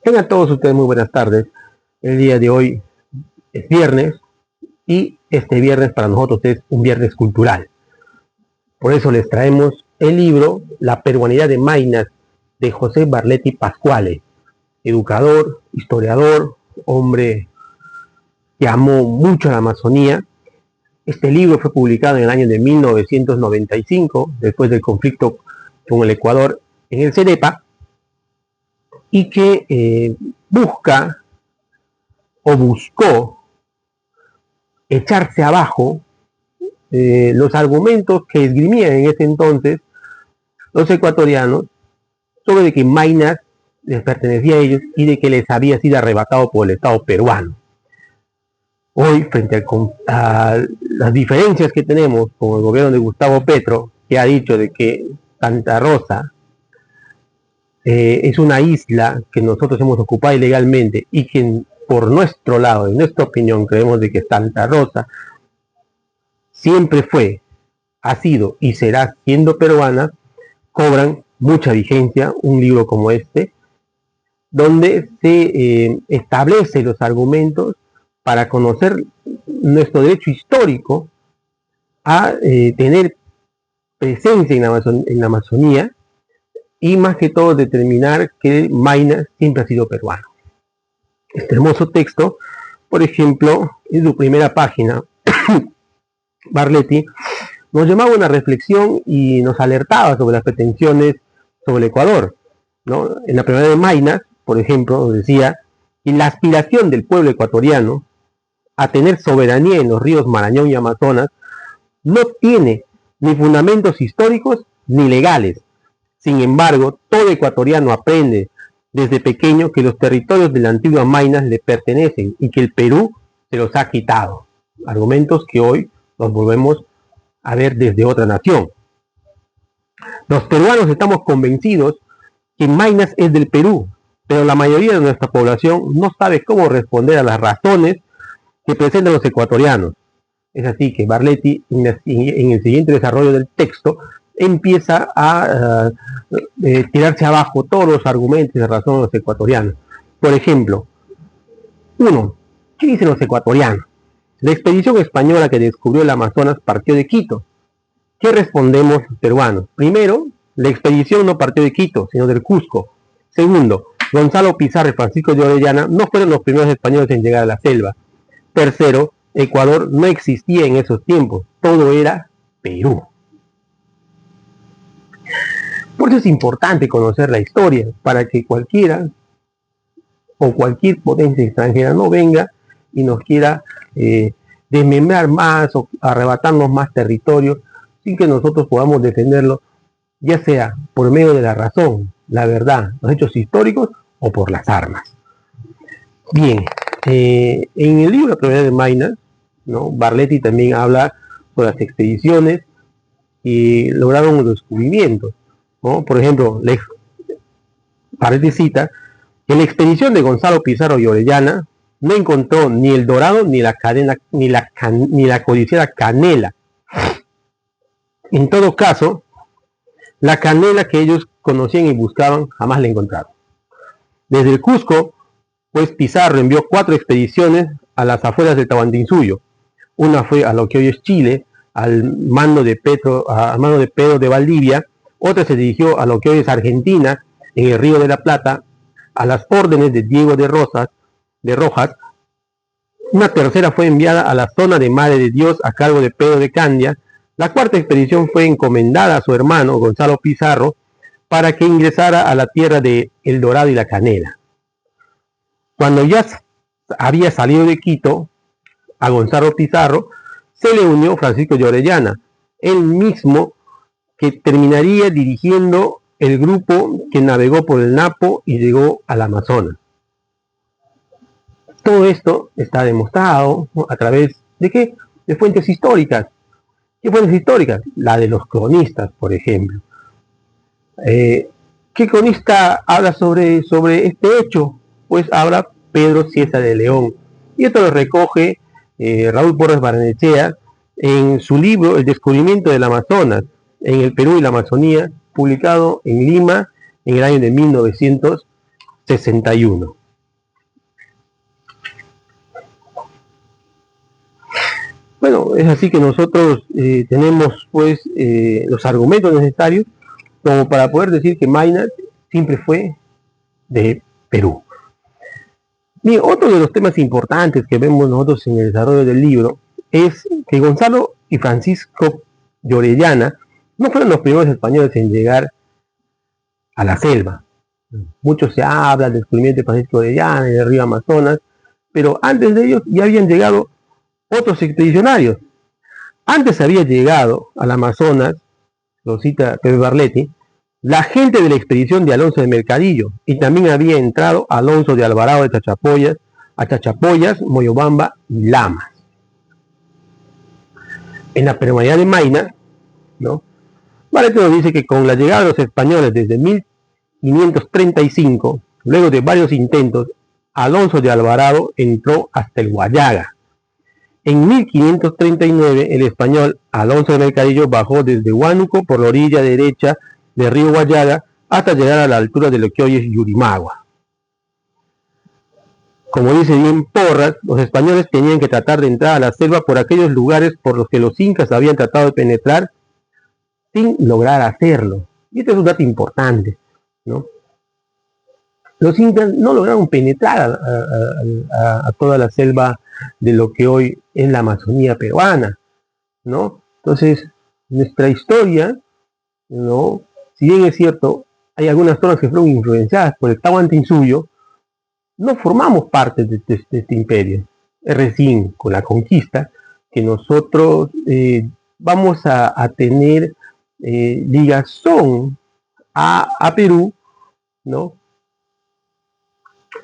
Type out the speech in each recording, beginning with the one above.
Tengan todos ustedes muy buenas tardes. El día de hoy es viernes y este viernes para nosotros es un viernes cultural. Por eso les traemos el libro La peruanidad de Maynas de José Barletti Pascuale, educador, historiador, hombre que amó mucho a la Amazonía. Este libro fue publicado en el año de 1995, después del conflicto con el Ecuador en el CENEPA, y que busca o buscó echarse abajo los argumentos que esgrimían en ese entonces los ecuatorianos sobre de que Maynas les pertenecía a ellos y de que les había sido arrebatado por el Estado peruano. Hoy, frente a las diferencias que tenemos con el gobierno de Gustavo Petro, que ha dicho de que Santa Rosa es una isla que nosotros hemos ocupado ilegalmente y que por nuestro lado, en nuestra opinión, creemos de que Santa Rosa siempre fue, ha sido y será siendo peruana, cobran mucha vigencia un libro como este, donde se establece los argumentos para conocer nuestro derecho histórico a tener presencia en la Amazonía y más que todo determinar que Maynas siempre ha sido peruano. Este hermoso texto, por ejemplo, en su primera página, Barletti nos llamaba a una reflexión y nos alertaba sobre las pretensiones sobre el Ecuador, ¿no? En la primera de Maynas, por ejemplo, nos decía que la aspiración del pueblo ecuatoriano a tener soberanía en los ríos Marañón y Amazonas no tiene ni fundamentos históricos ni legales. Sin embargo, todo ecuatoriano aprende desde pequeño que los territorios de la antigua Maynas le pertenecen y que el Perú se los ha quitado. Argumentos que hoy los volvemos a ver desde otra nación. Los peruanos estamos convencidos que Maynas es del Perú, pero la mayoría de nuestra población no sabe cómo responder a las razones que presentan los ecuatorianos. Es así que Barletti, en el siguiente desarrollo del texto, empieza a tirarse abajo todos los argumentos y razones de los ecuatorianos. Por ejemplo, 1. ¿Qué dicen los ecuatorianos? La expedición española que descubrió el Amazonas partió de Quito. ¿Qué respondemos peruanos? Primero, la expedición no partió de Quito, sino del Cusco. Segundo, Gonzalo Pizarro y Francisco de Orellana no fueron los primeros españoles en llegar a la selva. Tercero, Ecuador no existía en esos tiempos, todo era Perú. Por eso es importante conocer la historia, para que cualquiera o cualquier potencia extranjera no venga y nos quiera desmembrar más o arrebatarnos más territorio sin que nosotros podamos defenderlo, ya sea por medio de la razón, la verdad, los hechos históricos o por las armas. Bien, en el libro La peruanidad de Maynas, ¿no? Barletti también habla sobre las expediciones y lograron los descubrimientos, ¿no? Por ejemplo, Barletti cita que la expedición de Gonzalo Pizarro y Orellana no encontró ni el dorado ni la codiciada canela. En todo caso, la canela que ellos conocían y buscaban jamás la encontraron. Desde el Cusco, pues Pizarro envió 4 expediciones a las afueras de Tahuantinsuyo. Una fue a lo que hoy es Chile, al mando de Pedro de Valdivia. Otra se dirigió a lo que hoy es Argentina, en el Río de la Plata, a las órdenes de Diego de Rojas. Una tercera fue enviada a la zona de Madre de Dios a cargo de Pedro de Candia. La cuarta expedición fue encomendada a su hermano Gonzalo Pizarro para que ingresara a la tierra de El Dorado y la Canela. Cuando ya había salido de Quito, a Gonzalo Pizarro se le unió Francisco de Orellana, él mismo que terminaría dirigiendo el grupo que navegó por el Napo y llegó al Amazonas. Todo esto está demostrado, ¿no?, a través de ¿qué? De fuentes históricas. ¿Qué fuentes históricas? La de los cronistas, por ejemplo. ¿Qué cronista habla sobre este hecho? Pues habla Pedro Cieza de León. Y esto lo recoge Raúl Porras Barnechea en su libro El descubrimiento del Amazonas en el Perú y la Amazonía, publicado en Lima en el año de 1900 61. Bueno, es así que nosotros tenemos pues los argumentos necesarios como para poder decir que Maynas siempre fue de Perú. Bien, otro de los temas importantes que vemos nosotros en el desarrollo del libro es que Gonzalo y Francisco de Orellana no fueron los primeros españoles en llegar a la selva. Mucho se habla del descubrimiento de Francisco de Orellana y del río Amazonas, pero antes de ellos ya habían llegado otros expedicionarios. Antes había llegado al Amazonas, lo cita Pepe Barletti, la gente de la expedición de Alonso de Mercadillo, y también había entrado Alonso de Alvarado de Chachapoyas, Moyobamba y Lamas. En la permanidad de Maynas, ¿no? Barletti nos dice que con la llegada de los españoles desde 1535, luego de varios intentos, Alonso de Alvarado entró hasta el Huallaga. En 1539, el español Alonso de Mercadillo bajó desde Huánuco por la orilla derecha del río Huallaga hasta llegar a la altura de lo que hoy es Yurimagua. Como dice bien Porras, los españoles tenían que tratar de entrar a la selva por aquellos lugares por los que los incas habían tratado de penetrar sin lograr hacerlo. Y este es un dato importante, ¿no? Los incas no lograron penetrar a toda la selva de lo que hoy es la Amazonía peruana, ¿no? Entonces, nuestra historia, ¿no? Si bien es cierto, hay algunas zonas que fueron influenciadas por el Tahuantinsuyo, no formamos parte de este imperio. Es recién con la conquista que nosotros vamos a tener ligazón a Perú, ¿no?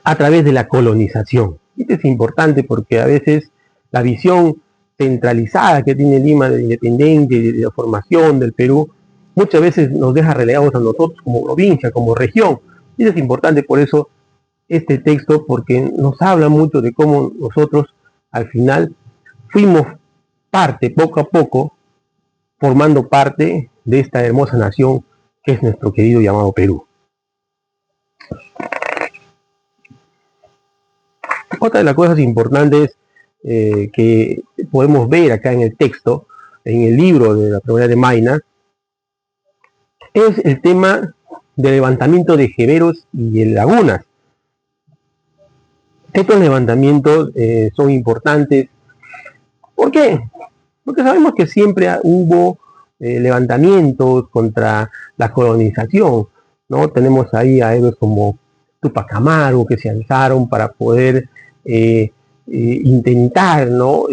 A través de la colonización. Esto es importante porque a veces la visión centralizada que tiene Lima de la independencia y de la formación del Perú, muchas veces nos deja relegados a nosotros como provincia, como región. Y es importante por eso este texto, porque nos habla mucho de cómo nosotros al final fuimos parte, poco a poco, formando parte de esta hermosa nación que es nuestro querido llamado Perú. Otra de las cosas importantes que podemos ver acá en el texto, en el libro de la Primera de Maynas, es el tema del levantamiento de jeberos y lagunas. Estos levantamientos son importantes. ¿Por qué? Porque sabemos que siempre hubo levantamientos contra la colonización, ¿no? Tenemos ahí a héroes como Tupac Amaru que se alzaron para poder intentar, ¿no?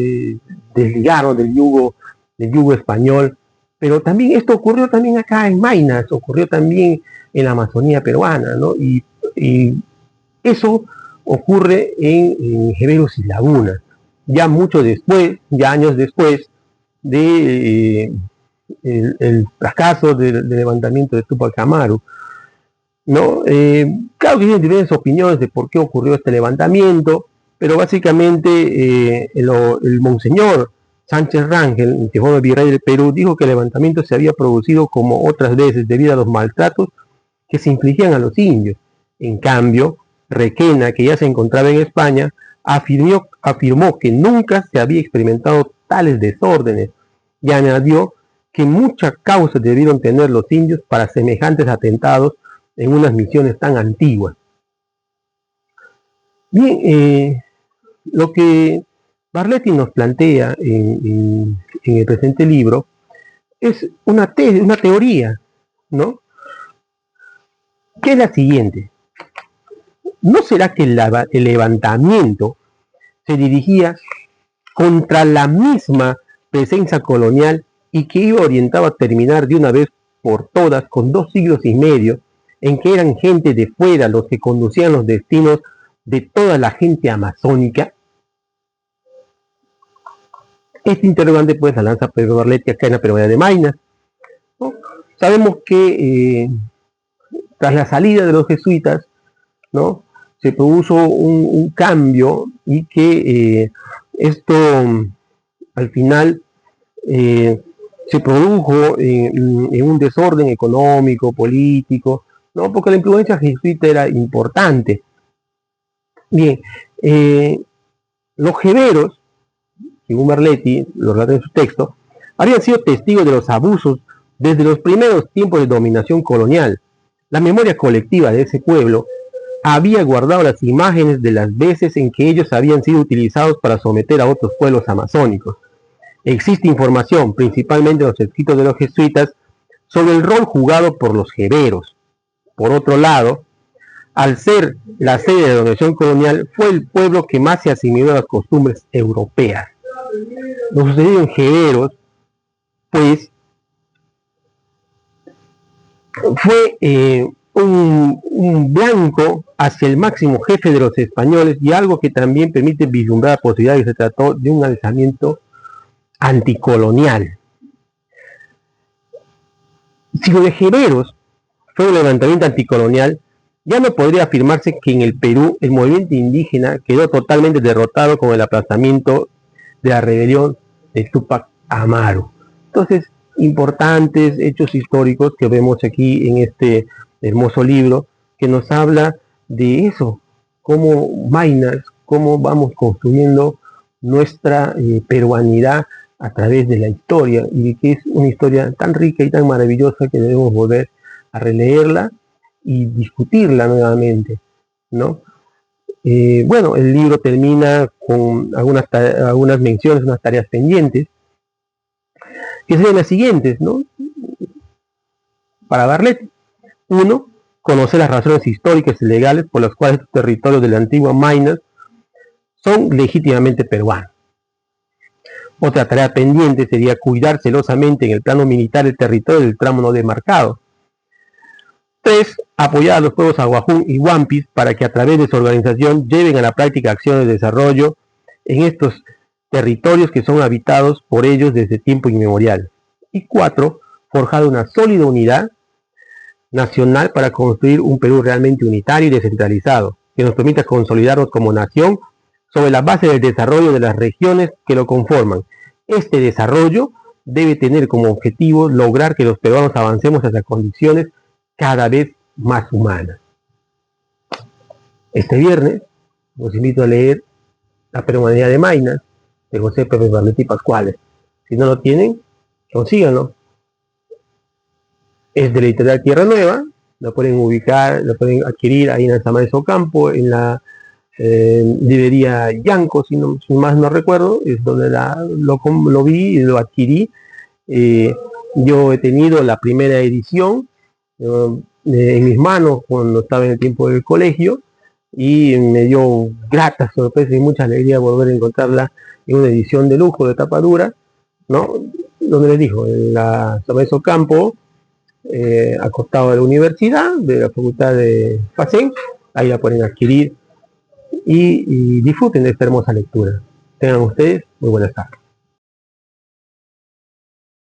Desligarnos del yugo español. Pero también esto ocurrió también acá en Maynas, ocurrió también en la Amazonía peruana, ¿no? Y eso ocurre en jeberos y lagunas. Ya mucho después, ya años después de el fracaso del levantamiento de Tupac Amaru, ¿no? Claro que tienen diferentes opiniones de por qué ocurrió este levantamiento, pero básicamente el monseñor Sánchez Rangel, que fue el virrey del Perú, dijo que el levantamiento se había producido como otras veces debido a los maltratos que se infligían a los indios. En cambio, Requena, que ya se encontraba en España, afirmó que nunca se había experimentado tales desórdenes y añadió que mucha causa debieron tener los indios para semejantes atentados en unas misiones tan antiguas. Bien, lo que Barletti nos plantea en el presente libro es una teoría, ¿no? Que es la siguiente. ¿No será que el levantamiento se dirigía contra la misma presencia colonial y que iba orientado a terminar de una vez por todas con 2 siglos y medio en que eran gente de fuera los que conducían los destinos de toda la gente amazónica? Este interrogante pues la lanza Pedro Barletti acá en la Primera de Maynas, ¿no? Sabemos que tras la salida de los jesuitas, ¿no? Se produjo un cambio y que esto al final se produjo en un desorden económico, político, ¿no? Porque la influencia jesuita era importante. Bien, los jeberos, según Barletti, lo relata en su texto, habían sido testigos de los abusos desde los primeros tiempos de dominación colonial. La memoria colectiva de ese pueblo había guardado las imágenes de las veces en que ellos habían sido utilizados para someter a otros pueblos amazónicos. Existe información, principalmente en los escritos de los jesuitas, sobre el rol jugado por los jeberos. Por otro lado, al ser la sede de la dominación colonial, fue el pueblo que más se asimiló a las costumbres europeas. Lo sucedido en jeberos, pues, fue un blanco hacia el máximo jefe de los españoles y algo que también permite vislumbrar la posibilidad de que se trató de un alzamiento anticolonial. Si lo de jeberos fue un levantamiento anticolonial, ya no podría afirmarse que en el Perú el movimiento indígena quedó totalmente derrotado con el aplazamiento de la rebelión de Túpac Amaru. Entonces, importantes hechos históricos que vemos aquí en este hermoso libro que nos habla de eso, cómo Maynas, cómo vamos construyendo nuestra peruanidad a través de la historia, y de que es una historia tan rica y tan maravillosa que debemos volver a releerla y discutirla nuevamente, ¿no? Bueno, el libro termina con algunas menciones, unas tareas pendientes, que serían las siguientes, ¿no? Para Bartlett. 1. Conocer las razones históricas y legales por las cuales los territorios de la antigua Maynas son legítimamente peruanos. Otra tarea pendiente sería cuidar celosamente en el plano militar el territorio del tramo no demarcado. 3. Apoyar a los pueblos Aguajún y Huampis para que a través de su organización lleven a la práctica acciones de desarrollo en estos territorios que son habitados por ellos desde tiempo inmemorial. Y 4. Forjar una sólida unidad nacional para construir un Perú realmente unitario y descentralizado, que nos permita consolidarnos como nación sobre la base del desarrollo de las regiones que lo conforman. Este desarrollo debe tener como objetivo lograr que los peruanos avancemos hacia condiciones cada vez más humanas. Este viernes los invito a leer La Peruanidad de Maynas, de José Pepe Barletti Pascuales. Si no lo tienen, consíganlo. Es de la editorial Tierra Nueva, lo pueden ubicar, lo pueden adquirir ahí en el Samanes Ocampo, en la librería Yanco, si más no recuerdo, es donde lo vi y lo adquirí. Yo he tenido la primera edición en mis manos cuando estaba en el tiempo del colegio, y me dio grata sorpresa y mucha alegría volver a encontrarla en una edición de lujo de tapa dura, ¿no? Donde les digo, en la Samanes Ocampo, acostado de la universidad, de la facultad de FACEN, ahí la pueden adquirir y disfruten de esta hermosa lectura. Tengan ustedes muy buenas tardes.